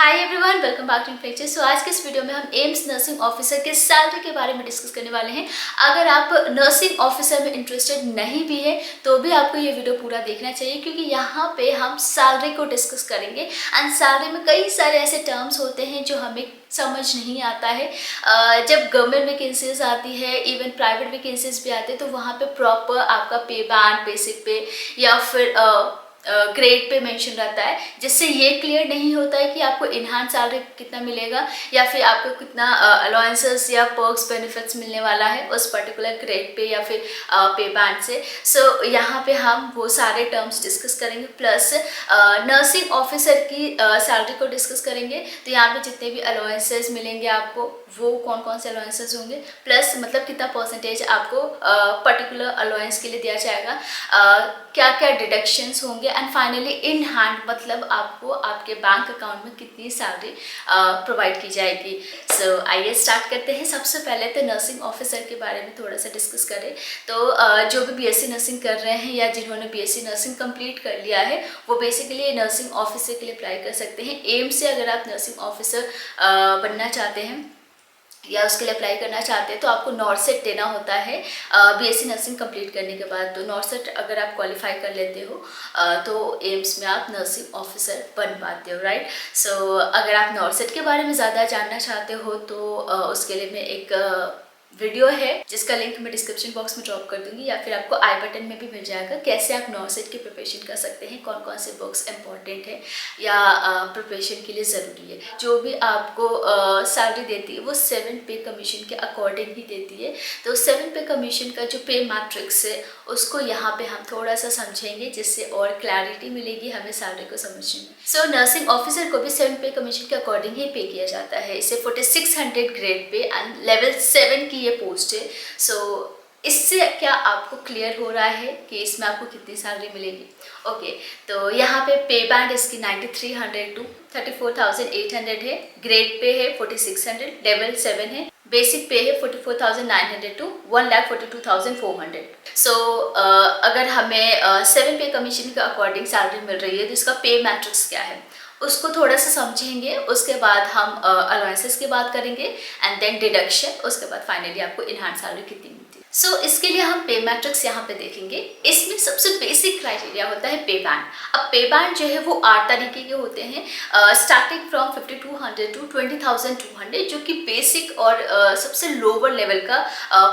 Hi everyone, welcome back to Flecture. So आज के इस वीडियो में हम एम्स नर्सिंग ऑफिसर के सैलरी के बारे में डिस्कस करने वाले हैं। अगर आप नर्सिंग ऑफिसर में इंटरेस्टेड नहीं भी है तो भी आपको ये वीडियो पूरा देखना चाहिए, क्योंकि यहाँ पे हम सैलरी को डिस्कस करेंगे। एंड सैलरी में कई सारे ऐसे टर्म्स होते हैं जो हमें समझ नहीं आता है। जब गवर्नमेंट वैकेंसीज आती है, इवन प्राइवेट वैकेंसीज भी आते हैं, तो वहाँ पे प्रॉपर आपका पे बैंड, बेसिक पे या फिर ग्रेड पे मेंशन रहता है, जिससे ये क्लियर नहीं होता है कि आपको इनहांस सैलरी कितना मिलेगा या फिर आपको कितना अलाउंसेस या पर्क्स बेनिफिट्स मिलने वाला है उस पर्टिकुलर ग्रेड पे या फिर पे बैंड से। सो यहाँ पे हम वो सारे टर्म्स डिस्कस करेंगे, प्लस नर्सिंग ऑफिसर की सैलरी को डिस्कस करेंगे। तो यहाँ पे जितने भी अलाउंसेस मिलेंगे आपको, वो कौन कौन से अलाउंसेस होंगे, प्लस मतलब कितना परसेंटेज आपको पर्टिकुलर अलाउंस के लिए दिया जाएगा, क्या क्या डिडक्शंस होंगे, एंड फाइनली इन हैंड मतलब आपको आपके बैंक अकाउंट में कितनी सैलरी प्रोवाइड की जाएगी। सो आइए स्टार्ट करते हैं। सबसे पहले तो नर्सिंग ऑफिसर के बारे में थोड़ा सा डिस्कस करें। तो जो भी बीएससी नर्सिंग कर रहे हैं या जिन्होंने बीएससी नर्सिंग कंप्लीट कर लिया है, वो बेसिकली नर्सिंग ऑफिसर के लिए अप्लाई कर सकते हैं। एम्स से अगर आप नर्सिंग ऑफिसर बनना चाहते हैं या उसके लिए अप्लाई करना चाहते हैं तो आपको नॉर्सेट देना होता है बीएससी नर्सिंग कंप्लीट करने के बाद। तो नॉर्सेट अगर आप क्वालिफाई कर लेते हो तो एम्स में आप नर्सिंग ऑफिसर बन पाते हो, राइट। सो अगर आप नॉर्सेट के बारे में ज़्यादा जानना चाहते हो तो उसके लिए मैं एक वीडियो है जिसका लिंक मैं डिस्क्रिप्शन बॉक्स में ड्रॉप कर दूंगी, या फिर आपको आई बटन में भी मिल जाएगा, कैसे आप नॉर्सेट की प्रिपरेशन कर सकते हैं, कौन कौन से बुक्स इंपॉर्टेंट है या प्रिपरेशन के लिए ज़रूरी है। जो भी आपको सैलरी देती है वो 7 पे कमीशन के अकॉर्डिंग ही देती है। तो 7 पे कमीशन का जो पे मैट्रिक्स है उसको यहाँ पे हम थोड़ा सा समझेंगे, जिससे और क्लैरिटी मिलेगी हमें सैलरी को समझने में। सो नर्सिंग ऑफिसर को भी 7 पे कमीशन के अकॉर्डिंग ही पे किया जाता है। इसे 4600 ग्रेड पे एंड लेवल 7 की ये पोस्ट है। सो इससे क्या आपको क्लियर हो रहा है कि इसमें आपको कितनी सैलरी मिलेगी? ओके, तो यहाँ पे बैंड इसकी 9300 टू 34800 है, ग्रेड पे है 4600, लेवल 7 है, बेसिक पे है 44,900 टू 1,42,400। सो अगर हमें 7 पे कमीशन के अकॉर्डिंग सैलरी मिल रही है तो इसका पे मैट्रिक्स क्या है उसको थोड़ा सा समझेंगे। उसके बाद हम अलाउंसेस की बात करेंगे एंड देन डिडक्शन, उसके बाद फाइनली आपको इनहैंस सैलरी कितनी मिलती है। सो इसके लिए हम पे मैट्रिक्स यहाँ पे देखेंगे। इसमें सबसे बेसिक क्राइटेरिया होता है पे बैंड। अब पे बैंड जो है वो 8 तरीके के होते हैं, स्टार्टिंग फ्रॉम 5200 टू 20,200, जो कि बेसिक और सबसे लोअर लेवल का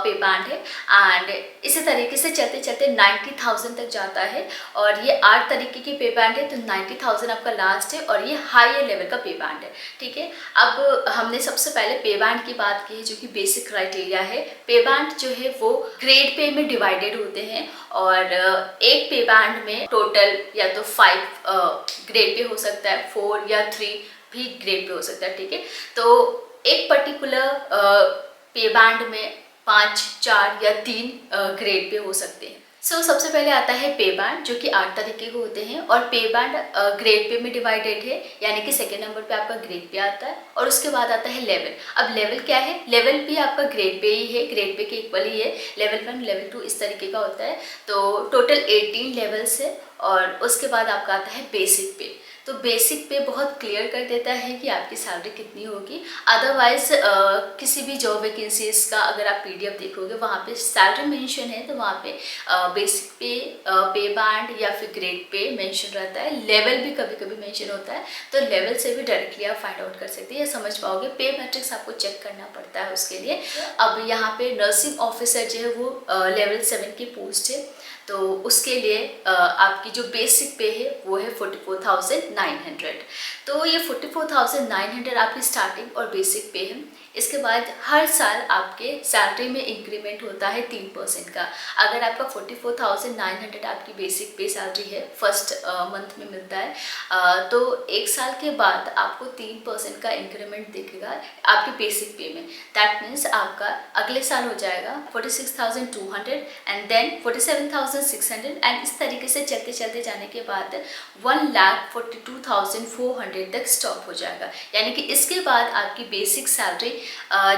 पे बैंड है। एंड इसी तरीके से चलते चलते 90,000 तक जाता है, और ये 8 तरीके की पे बैंड है। तो 90,000 आपका लास्ट है और ये हायर लेवल का पे बैंड है, ठीक है। अब हमने सबसे पहले पे बैंड की बात की, जो कि बेसिक क्राइटेरिया है। पे बैंड जो है वो ग्रेड पे में डिवाइडेड होते हैं, और एक पे बैंड में टोटल या तो 5 ग्रेड पे हो सकता है, 4 या 3 भी ग्रेड पे हो सकता है, ठीक है। तो एक पर्टिकुलर पे बैंड में 5, 4 या 3 ग्रेड पे हो सकते हैं। सो सबसे पहले आता है पे बैंड, जो कि 8 तरीके के होते हैं, और पे बैंड ग्रेड पे में डिवाइडेड है, यानी कि सेकेंड नंबर पे आपका ग्रेड पे आता है, और उसके बाद आता है लेवल। अब लेवल क्या है? लेवल भी आपका ग्रेड पे ही है, ग्रेड पे के इक्वल ही है। लेवल 1, लेवल 2 इस तरीके का होता है। तो टोटल 18 लेवल्स है, और उसके बाद आपका आता है बेसिक पे। तो बेसिक पे बहुत क्लियर कर देता है कि आपकी सैलरी कितनी होगी। अदरवाइज किसी भी जॉब वैकेंसीज का अगर आप पीडीएफ देखोगे, वहाँ पे सैलरी मेंशन है, तो वहाँ पे बेसिक पे, पे बैंड या फिर ग्रेड पे मेंशन रहता है। लेवल भी कभी कभी मेंशन होता है, तो लेवल से भी डायरेक्टली आप फाइंड आउट कर सकते हैं या समझ पाओगे। पे मैट्रिक्स आपको चेक करना पड़ता है उसके लिए। अब यहाँ पे नर्सिंग ऑफिसर जो है वो लेवल 7 की पोस्ट है, तो उसके लिए आपकी जो बेसिक पे है वो है 44,900। तो ये 44,900 आपकी स्टार्टिंग और बेसिक पे है। इसके बाद हर साल आपके सैलरी में इंक्रीमेंट होता है 3% का। अगर आपका 44,900 आपकी बेसिक पे सैलरी है, फर्स्ट मंथ में मिलता है, तो एक साल के बाद आपको 3% का इंक्रीमेंट दिखेगा आपके बेसिक पे में। दैट मीन्स आपका अगले साल हो जाएगा 46,200 एंड देन 47,600, एंड इस तरीके से चलते चलते जाने के बाद 1,42,400 तक स्टॉप हो जाएगा। यानी कि इसके बाद आपकी बेसिक सैलरी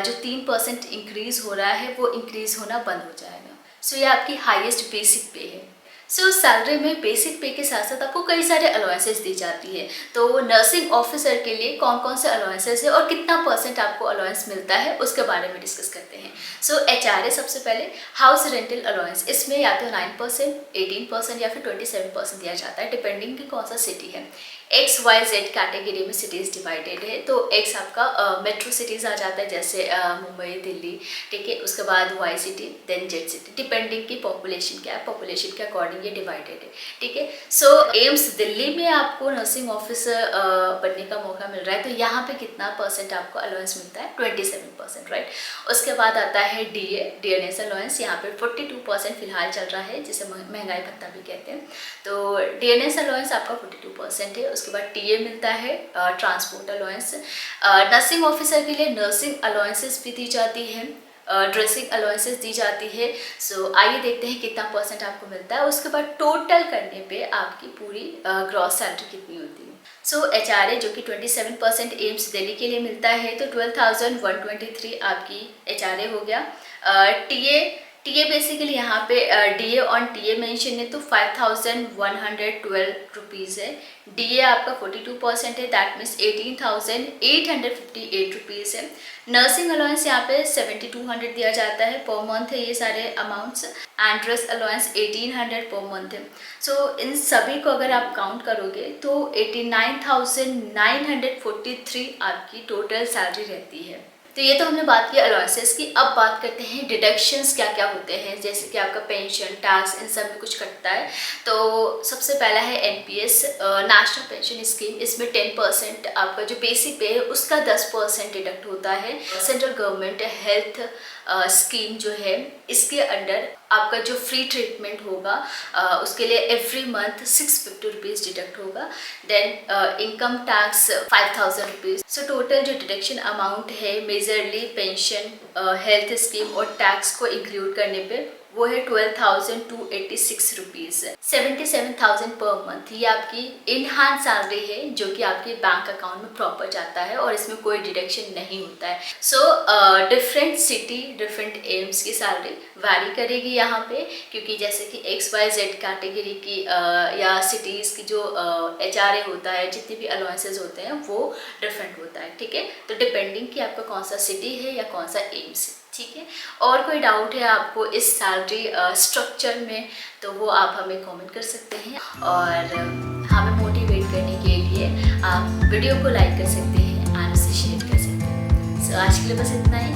जो 3% इंक्रीज हो रहा है वो इंक्रीज होना बंद हो जाएगा। सो ये आपकी हाईएस्ट बेसिक पे है। सो सैलरी में बेसिक पे के साथ साथ आपको कई सारे अलाउंसेस दी जाती है। तो नर्सिंग ऑफिसर के लिए कौन कौन से अलाउंसेस है और कितना परसेंट आपको अलाउंस मिलता है उसके बारे में डिस्कस करते हैं। सो HRA सबसे पहले हाउस रेंटल अलाउंस, इसमें या तो 9%, 18% या फिर 27% दिया जाता है, डिपेंडिंग कि कौन सा सिटी है। XYZ कैटेगरी में सिटीज़ डिवाइडेड है। तो X आपका मेट्रो सिटीज़ आ जाता है, जैसे मुंबई, दिल्ली, ठीक है। उसके बाद Y city, then Z city, depending की पॉपुलेशन क्या है, पॉपुलेशन के अकॉर्डिंग ये डिवाइडेड है, ठीक है। सो एम्स दिल्ली में आपको नर्सिंग ऑफिसर बनने का मौका मिल रहा है, तो यहाँ पे कितना परसेंट आपको अलाउंस मिलता है, 27%, राइट। उसके बाद आता है DNS अलाउंस, यहाँ पे 42% फिलहाल चल रहा है, जिसे महंगाई भत्ता भी कहते हैं। तो DNS अलाउंस आपका 42% है। उसके बाद TA मिलता है, ट्रांसपोर्ट अलाउंस। नर्सिंग ऑफिसर के लिए नर्सिंग अलाउंसेस भी दी जाती है, ड्रेसिंग अलाउंसेस दी जाती है। सो आइए देखते हैं कितना परसेंट आपको मिलता है। उसके बाद टोटल करने पे आपकी पूरी ग्रॉस सैलरी कितनी होती है। सो HRA जो कि 27% एम्स दिल्ली के लिए मिलता है, तो 12,123 आपकी HRA हो गया। TA बेसिकली यहाँ पे DA ऑन TA मेंशन है, तो 5,112 रुपीज़ है। DA आपका 42% है, दैट मीन्स 18,858 रुपीज़ है। नर्सिंग अलाउंस यहाँ पे 7,200 दिया जाता है पर मंथ है, ये सारे amounts. And dress allowance 1,800 per month है। सो इन सभी को अगर आप काउंट करोगे तो 89,943 आपकी टोटल सैलरी रहती है। तो ये तो हमने बात की अलाउंसेस की। अब बात करते हैं डिडक्शंस क्या क्या होते हैं, जैसे कि आपका पेंशन, टैक्स, इन सब में कुछ कटता है। तो सबसे पहला है NPS, नेशनल पेंशन स्कीम। इसमें 10% आपका जो बेसिक पे है उसका 10% डिडक्ट होता है। सेंट्रल गवर्नमेंट हेल्थ स्कीम जो है, इसके अंडर आपका जो फ्री ट्रीटमेंट होगा उसके लिए एवरी मंथ 650 रुपीज़ डिडक्ट होगा। Then income tax 5,000 rupees. So total जो डिडक्शन अमाउंट है मेजरली पेंशन, हेल्थ स्कीम और टैक्स को इंक्लूड करने पे वो है 12,286 रुपीज़, 77,000 पर मंथ। ये आपकी इन हैंड सैलरी है जो कि आपके बैंक अकाउंट में प्रॉपर जाता है और इसमें कोई डिडक्शन नहीं होता है। So different city, different AIIMS की सैलरी वैरी करेगी यहाँ पे, क्योंकि जैसे कि XYZ कैटेगरी की या सिटीज़ की जो HRA होता है, जितने भी अलाउंसेस होते हैं वो डिफरेंट होता है, ठीक है। तो डिपेंडिंग कि आपका कौन सा सिटी है या कौन सा एम्स है, ठीक है। और कोई डाउट है आपको इस सैलरी स्ट्रक्चर में, तो वो आप हमें कमेंट कर सकते हैं और हमें मोटिवेट करने के लिए आप वीडियो को लाइक कर सकते हैं और उसे शेयर कर सकते हैं। सो आज के लिए बस इतना ही।